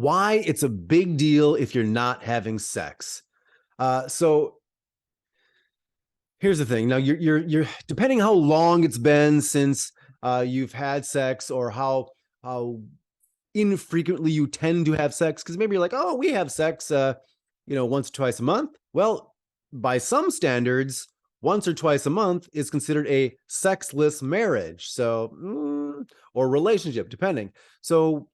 why it's a big deal if you're not having sex. So here's the thing. Now you're depending how long it's been since you've had sex, or how infrequently you tend to have sex, because maybe you're like, oh, we have sex once or twice a month. Well, by some standards, once or twice a month is considered a sexless marriage, or relationship, depending. So,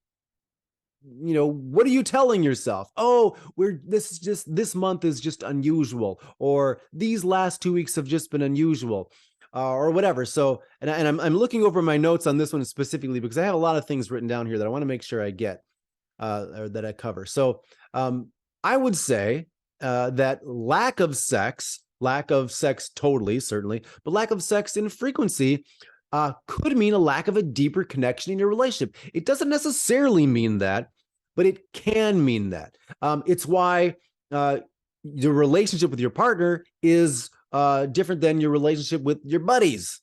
what are you telling yourself? Oh, this month is just unusual, or these last 2 weeks have just been unusual, or whatever. So, and I'm looking over my notes on this one specifically because I have a lot of things written down here that I want to make sure I get, or that I cover. So, I would say that lack of sex totally, certainly, but lack of sex in frequency could mean a lack of a deeper connection in your relationship. It doesn't necessarily mean that, but it can mean that. It's why your relationship with your partner is different than your relationship with your buddies,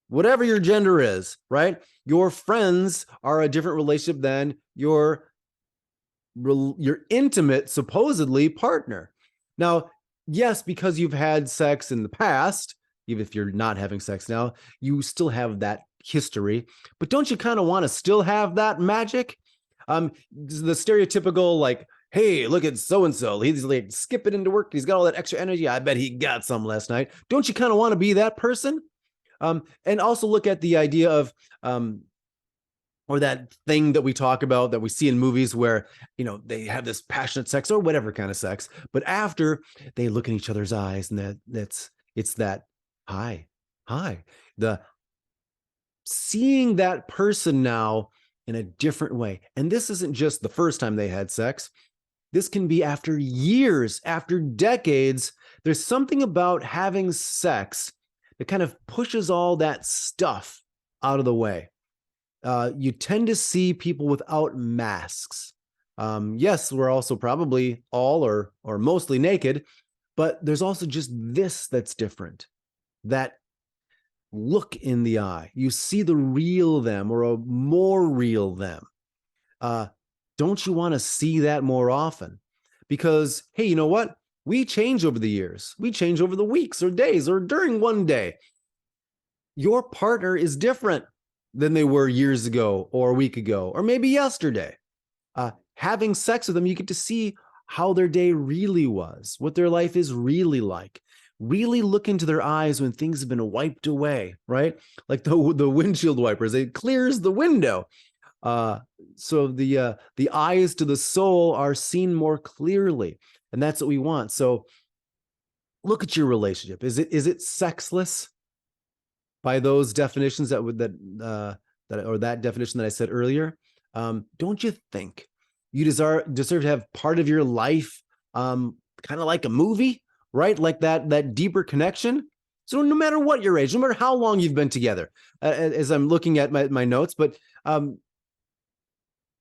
whatever your gender is, right? Your friends are a different relationship than your intimate, supposedly, partner. Now, yes, because you've had sex in the past, even if you're not having sex now, you still have that history. But don't you kind of want to still have that magic? The stereotypical, like, hey, look at so-and-so. He's like skipping into work. He's got all that extra energy. I bet he got some last night. Don't you kind of want to be that person? And also look at the idea of, or that thing that we talk about that we see in movies where, they have this passionate sex or whatever kind of sex, but after they look in each other's eyes, and it's that hi, the seeing that person now in a different way. And this isn't just the first time they had sex. This can be after years, after decades. There's something about having sex that kind of pushes all that stuff out of the way. You tend to see people without masks. Yes, we're also probably all or mostly naked, but there's also just this that's different. That look in the eye. You see the real them, or a more real them. Don't you want to see that more often? Because, hey, you know what? We change over the years. We change over the weeks or days or during one day. Your partner is different than they were years ago or a week ago, or maybe yesterday. Having sex with them, you get to see how their day really was, what their life is really like. Really look into their eyes when things have been wiped away, right? Like the windshield wipers, it clears the window. So the eyes to the soul are seen more clearly, and that's what we want. So look at your relationship. Is it sexless by those definitions that definition that I said earlier? Don't you think you deserve to have part of your life kind of like a movie, right? Like that deeper connection. So no matter what your age, no matter how long you've been together, as I'm looking at my notes, but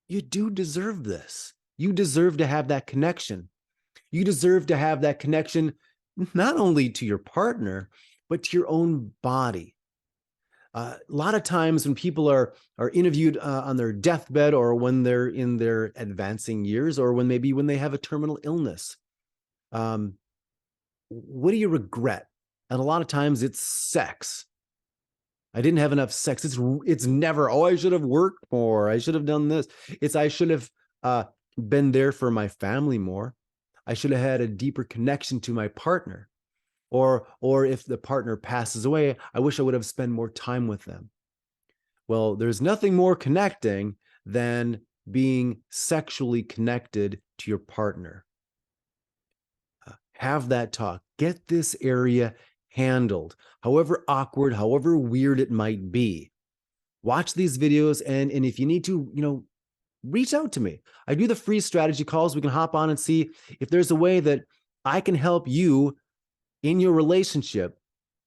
you do deserve this. You deserve to have that connection. You deserve to have that connection not only to your partner, but to your own body. A lot of times when people are interviewed on their deathbed, or when they're in their advancing years, or when they have a terminal illness, what do you regret? And a lot of times it's sex. I didn't have enough sex. It's never, oh, I should have worked more. I should have done this. It's, I should have been there for my family more. I should have had a deeper connection to my partner. Or if the partner passes away, I wish I would have spent more time with them. Well, there's nothing more connecting than being sexually connected to your partner. Have that talk. Get this area handled, however awkward, however weird it might be. Watch these videos, and if you need to, reach out to me. I do the free strategy calls. We can hop on and see if there's a way that I can help you in your relationship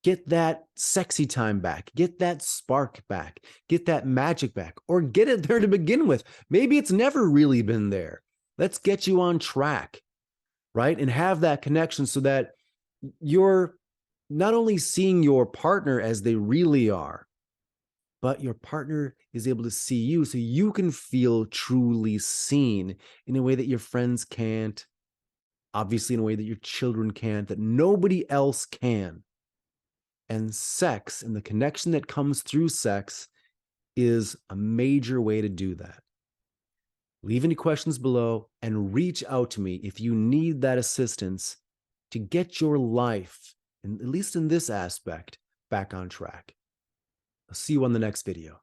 get that sexy time back, get that spark back, get that magic back, or get it there to begin with. Maybe it's never really been there. Let's get you on track, right? And have that connection so that you're not only seeing your partner as they really are, but your partner is able to see you so you can feel truly seen in a way that your friends can't, obviously, in a way that your children can't, that nobody else can. And sex and the connection that comes through sex is a major way to do that. Leave any questions below and reach out to me if you need that assistance to get your life, and at least in this aspect, back on track. I'll see you on the next video.